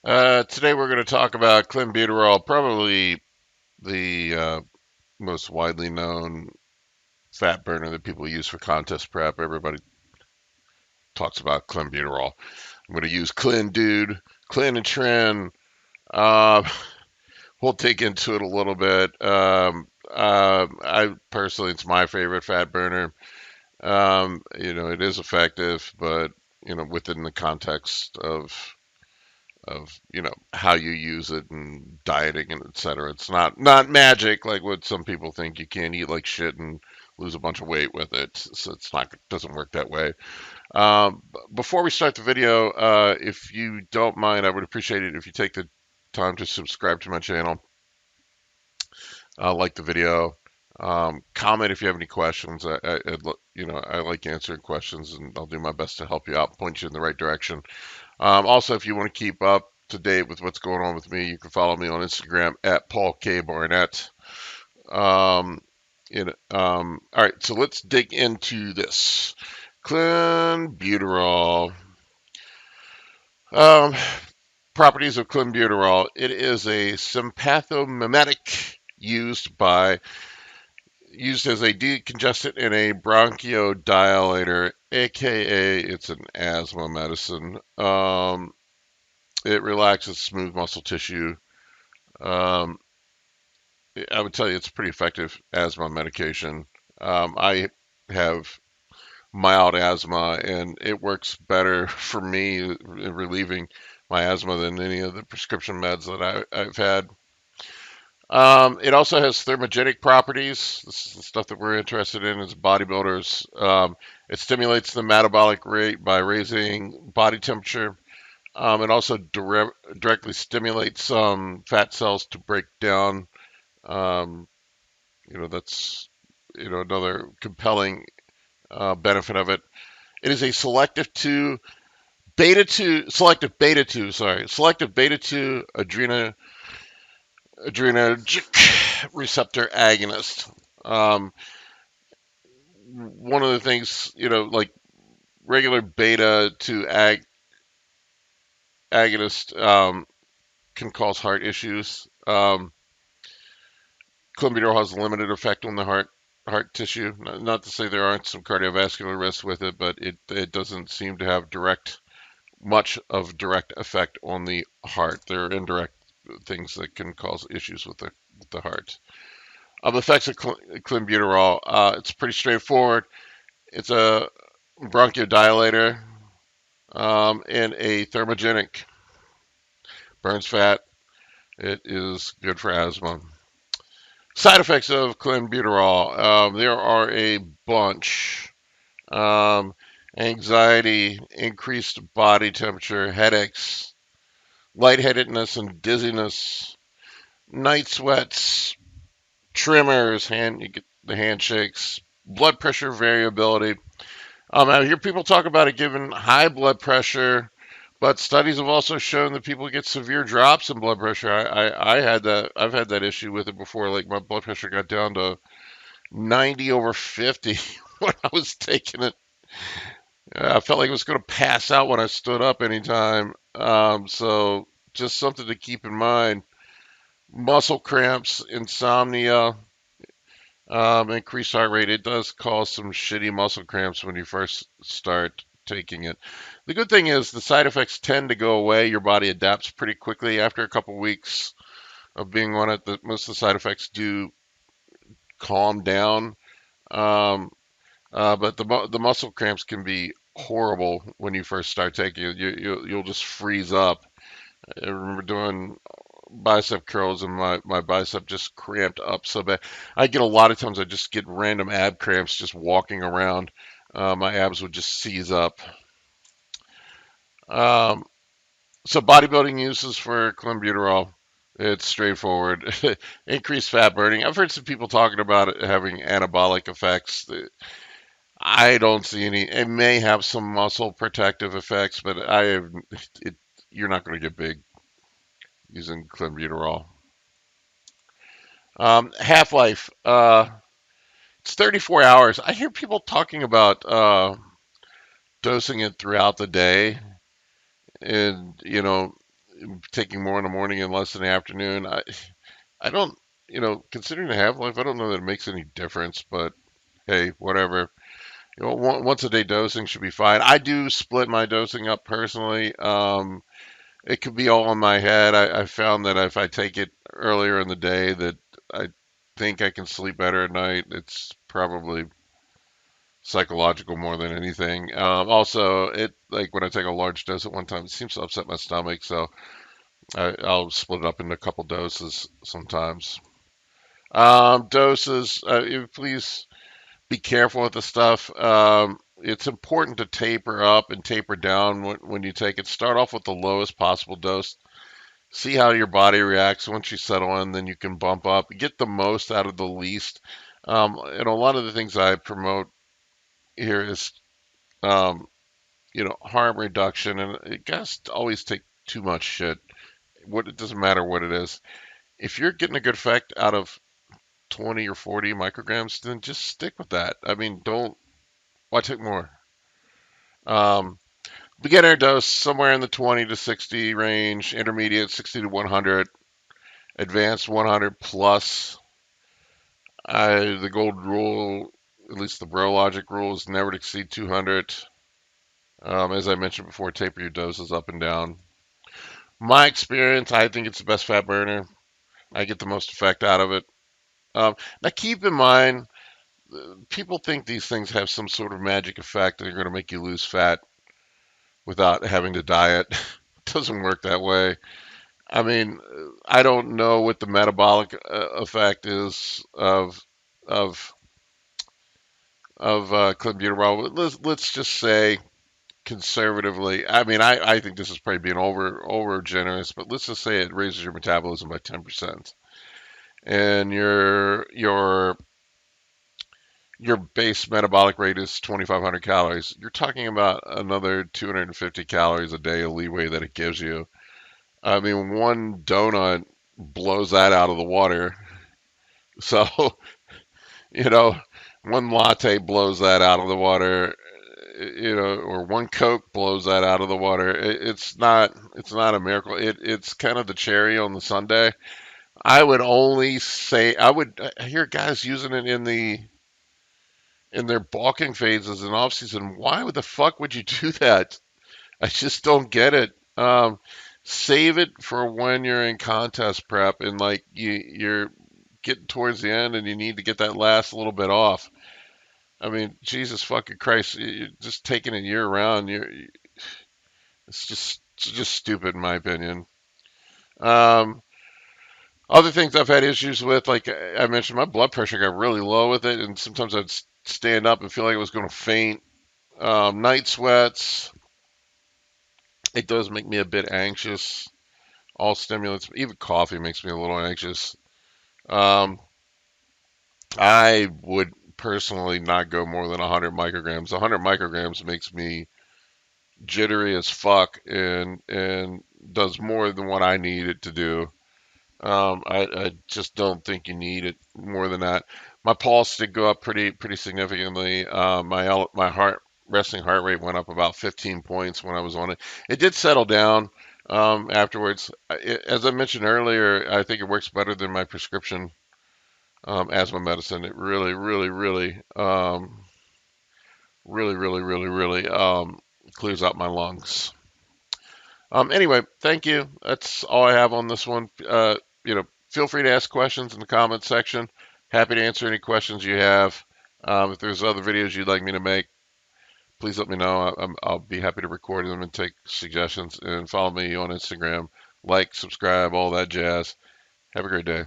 Today we're going to talk about Clenbuterol, probably the most widely known fat burner that people use for contest prep. Everybody talks about Clenbuterol. I'm going to use Clen Dude, Clen and Tren. Uh, we'll dig into it a little bit. I personally, it's my favorite fat burner. It is effective, but within the context of how you use it and dieting and etc. It's not magic like what some people think. You can't eat like shit and lose a bunch of weight with it. So it's not doesn't work that way. Before we start the video, if you don't mind, I would appreciate it if you take the time to subscribe to my channel, like the video, comment if you have any questions. I like answering questions, and I'll do my best to help you out, point you in the right direction. Also, if you want to keep up to date with what's going on with me, you can follow me on Instagram at Paul K. Barnett. All right, so let's dig into this. Clenbuterol. Um, Properties of clenbuterol. It is a sympathomimetic used as a decongestant and a bronchodilator, aka it's an asthma medicine. It relaxes smooth muscle tissue. Um, I would tell you it's a pretty effective asthma medication. I have mild asthma, and it works better for me in relieving my asthma than any of the prescription meds that I've had. It also has thermogenic properties. This is the stuff that we're interested in as bodybuilders. It stimulates the metabolic rate by raising body temperature. It also directly stimulates fat cells to break down. Um, that's another compelling benefit of it. It is a selective beta two adrenergic receptor agonist. Um, One of the things, like regular beta 2 agonist can cause heart issues. Clenbuterol has a limited effect on the heart tissue. Not to say there aren't some cardiovascular risks with it, but it doesn't seem to have much of direct effect on the heart. There are indirect things that can cause issues with the heart. Effects of clenbuterol. It's pretty straightforward. It's a bronchodilator and a thermogenic. Burns fat. It is good for asthma. Side effects of clenbuterol. There are a bunch. Um, Anxiety, increased body temperature, headaches, lightheadedness and dizziness, night sweats, tremors, you get the handshakes, blood pressure variability. I hear people talk about it giving high blood pressure, but studies have also shown that people get severe drops in blood pressure. I had that. I've had that issue with it before. Like my blood pressure got down to 90/50 when I was taking it. I felt like I was going to pass out when I stood up anytime. So just something to keep in mind. Muscle cramps, insomnia, increased heart rate. It does cause some shitty muscle cramps when you first start taking it. The good thing is the side effects tend to go away. Your body adapts pretty quickly after a couple weeks of being on it. Most of the side effects do calm down. Um, but the muscle cramps can be horrible when you first start taking it. You'll just freeze up. I remember doing bicep curls and my bicep just cramped up so bad. I get a lot of times I just get random ab cramps just walking around. My abs would just seize up. Um, so bodybuilding uses for clenbuterol. It's straightforward. Increased fat burning. I've heard some people talking about it having anabolic effects. I don't see any. It may have some muscle protective effects, but it. You're not going to get big using clenbuterol. Half-life. It's 34 hours. I hear people talking about dosing it throughout the day, and taking more in the morning and less in the afternoon. I don't, considering the half-life, I don't know that it makes any difference, but hey, whatever. Once a day dosing should be fine. I do split my dosing up personally. It could be all in my head. I found that if I take it earlier in the day, that I think I can sleep better at night. It's probably psychological more than anything. Also, it like when I take a large dose at one time, it seems to upset my stomach, so I'll split it up into a couple doses sometimes. Doses, please be careful with the stuff. It's important to taper up and taper down when you take it. Start off with the lowest possible dose. See how your body reacts. Once you settle in, then you can bump up. Get the most out of the least. And a lot of the things I promote here is, um, harm reduction, and it guys always take too much shit. It doesn't matter what it is. If you're getting a good effect out of 20 or 40 micrograms, then just stick with that. I mean, don't why take more? Um, Beginner dose somewhere in the 20 to 60 range, intermediate 60 to 100, advanced 100 plus. The gold rule, at least the bro logic rule, is never to exceed 200. As I mentioned before, taper your doses up and down. My experience, I think it's the best fat burner. I get the most effect out of it. Now, keep in mind, people think these things have some sort of magic effect and they're going to make you lose fat without having to diet. It doesn't work that way. I mean, I don't know what the metabolic effect is of clenbuterol. Let's just say conservatively. I mean, I think this is probably being over generous, but let's just say it raises your metabolism by 10%, and your base metabolic rate is 2,500 calories. You're talking about another 250 calories a day of leeway that it gives you. I mean, one donut blows that out of the water. So, you know, one latte blows that out of the water, or one Coke blows that out of the water. It's not a miracle. It's kind of the cherry on the sundae. I would only say I hear guys using it in their bulking phases in off season. Why would the fuck would you do that? I just don't get it. Save it for when you're in contest prep and like you're getting towards the end and you need to get that last little bit off. I mean, Jesus fucking Christ, you're just taking it year round. It's just stupid in my opinion. Um, Other things I've had issues with, like I mentioned, my blood pressure got really low with it, and sometimes I'd stand up and feel like I was going to faint. Night sweats, it does make me a bit anxious. All stimulants, even coffee makes me a little anxious. Um, I would personally not go more than 100 micrograms. 100 micrograms makes me jittery as fuck and does more than what I need it to do. I just don't think you need it more than that. My pulse did go up pretty significantly. My heart resting heart rate went up about 15 points when I was on it. It did settle down afterwards. As I mentioned earlier, I think it works better than my prescription asthma medicine. It really clears out my lungs. Anyway, thank you. That's all I have on this one. Feel free to ask questions in the comment section. Happy to answer any questions you have. If there's other videos you'd like me to make, please let me know. I'll be happy to record them and take suggestions. And follow me on Instagram. Like, subscribe, all that jazz. Have a great day.